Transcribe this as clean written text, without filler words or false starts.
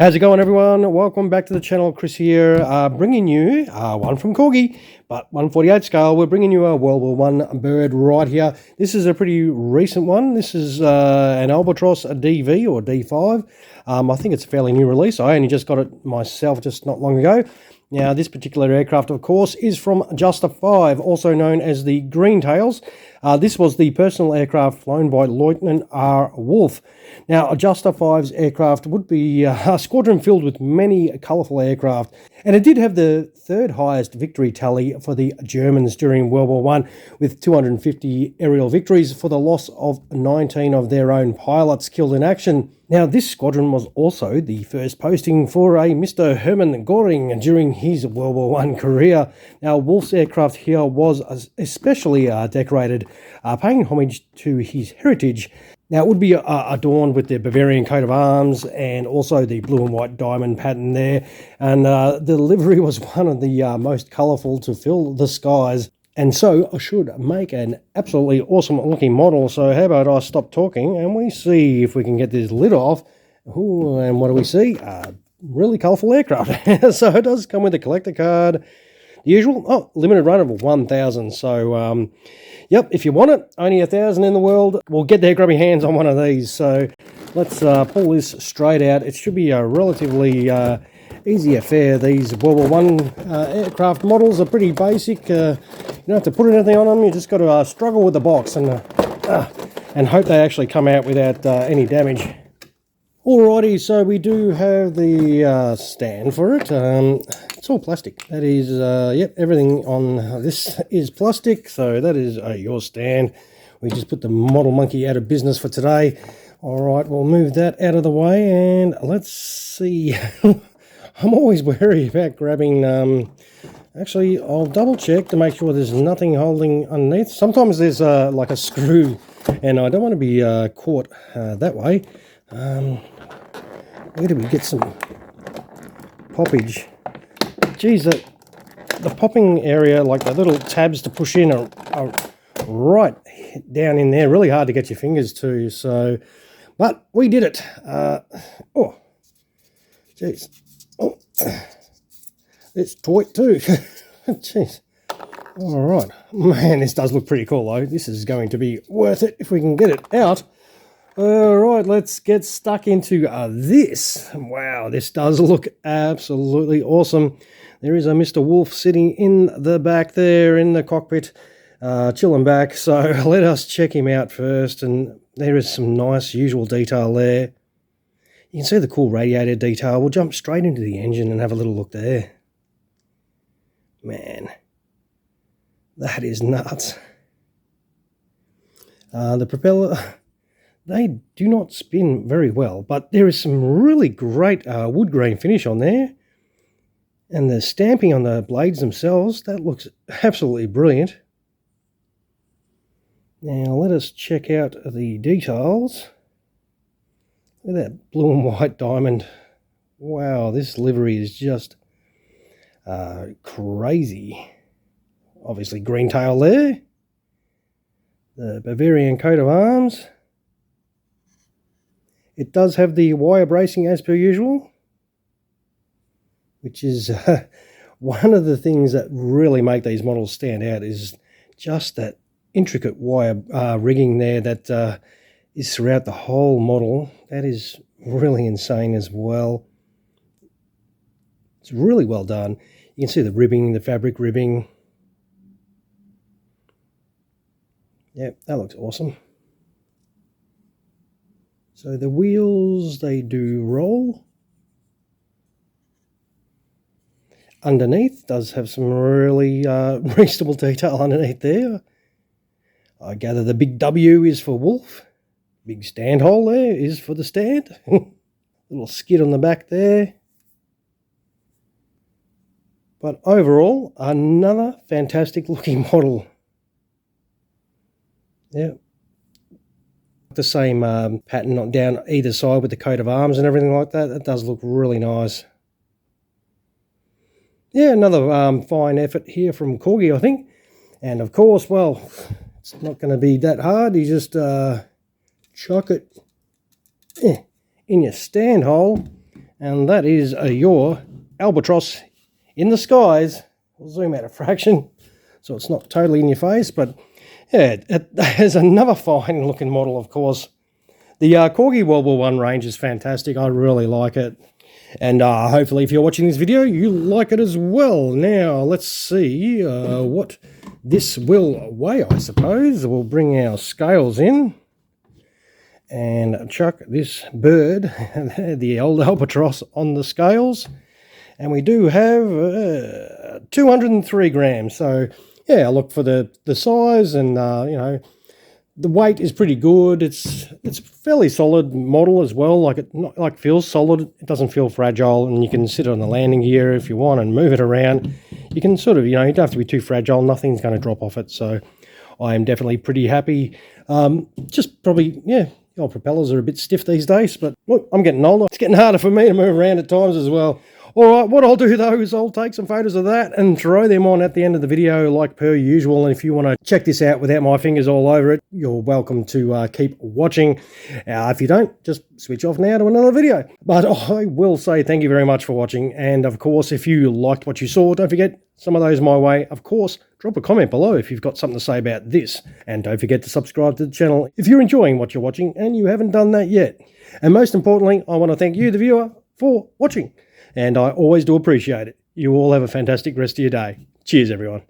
How's it going, everyone? Welcome back to the channel. Chris here, bringing you one from Corgi, but 1/48 scale. We're bringing you a World War I bird right here. This is a pretty recent one. This is an Albatros D.V or D5. I think it's a fairly new release. I only just got it myself just not long ago. Now, this particular aircraft, of course, is from Jasta 5, also known as the Green Tails. This was the personal aircraft flown by Leutnant R Wolf. Now, a Jasta 5's aircraft would be a squadron filled with many colourful aircraft, and it did have the third highest victory tally for the Germans during World War I, with 250 aerial victories for the loss of 19 of their own pilots killed in action. Now, this squadron was also the first posting for a Mr. Hermann Göring during his World War I career. Now, Wolf's aircraft here was especially decorated, paying homage to his heritage. Now, it would be adorned with the Bavarian coat of arms and also the blue and white diamond pattern there. And the livery was one of the most colourful to fill the skies. And so I should make an absolutely awesome looking model. So how about I stop talking and we see if we can get this lid off. Ooh, and what do we see? Really colourful aircraft. So it does come with a collector card. The usual, limited run of 1,000. So, yep, if you want it, only 1,000 in the world. We'll get there grabbing hands on one of these. So let's pull this straight out. It should be a relatively easy affair. These World War I aircraft models are pretty basic. You don't have to put anything on them. You just got to struggle with the box and hope they actually come out without any damage. Alrighty, so we do have the stand for it. It's all plastic. That is, yep, everything on this is plastic. So that is your stand. We just put the model monkey out of business for today. Alright, we'll move that out of the way and let's see. I'm always wary about grabbing, actually I'll double check to make sure there's nothing holding underneath. Sometimes there's like a screw and I don't want to be caught that way. Where do we get some poppage? Geez, the popping area, like the little tabs to push in are right down in there. Really hard to get your fingers to, so, but we did it. Oh, jeez. Oh, it's tight too. Jeez. All right. Man, this does look pretty cool though. This is going to be worth it if we can get it out. All right, let's get stuck into this. Wow, this does look absolutely awesome. There is a Mr. Wolf sitting in the back there in the cockpit, chilling back. So let us check him out first. And there is some nice usual detail there. You can see the cool radiator detail. We'll jump straight into the engine and have a little look there. Man, that is nuts. The propeller, they do not spin very well, but there is some really great wood grain finish on there. And the stamping on the blades themselves, that looks absolutely brilliant. Now let us check out the details. Look at that blue and white diamond. Wow, this livery is just crazy. Obviously green tail there. The Bavarian coat of arms. It does have the wire bracing as per usual, which is one of the things that really make these models stand out, is just that intricate wire rigging there that is throughout the whole model. That is really insane as well. It's really well done. You can see the ribbing, the fabric ribbing. Yep, that looks awesome. So the wheels, they do roll. Underneath does have some really reasonable detail underneath there. I gather the big W is for Wolf. Big stand hole there is for the stand. Little skid on the back there. But overall, another fantastic looking model. Yeah. The same pattern down either side with the coat of arms and everything like that. That does look really nice. Yeah, another fine effort here from Corgi, I think. And of course, well, it's not going to be that hard. You just chuck it in your stand hole And that is your Albatros in the skies. We'll zoom out a fraction so it's not totally in your face, but yeah, there's another fine looking model, of course. The Corgi World War I range is fantastic. I really like it. And hopefully if you're watching this video, you like it as well. Now, let's see what this will weigh, I suppose. We'll bring our scales in and chuck this bird, the old Albatros, on the scales. And we do have 203 grams. So, yeah, look for the size and, you know, the weight is pretty good. It's a fairly solid model as well. Like feels solid. It doesn't feel fragile, and you can sit on the landing gear if you want and move it around. You can sort of, you know, you don't have to be too fragile. Nothing's going to drop off it. So I am definitely pretty happy. Just probably, yeah, the old propellers are a bit stiff these days, but look, I'm getting older. It's getting harder for me to move around at times as well. All right, what I'll do though is I'll take some photos of that and throw them on at the end of the video like per usual. And if you want to check this out without my fingers all over it, you're welcome to keep watching. If you don't, just switch off now to another video. But I will say thank you very much for watching. And of course, if you liked what you saw, don't forget some of those my way. Of course, drop a comment below if you've got something to say about this. And don't forget to subscribe to the channel if you're enjoying what you're watching and you haven't done that yet. And most importantly, I want to thank you, the viewer, for watching. And I always do appreciate it. You all have a fantastic rest of your day. Cheers, everyone.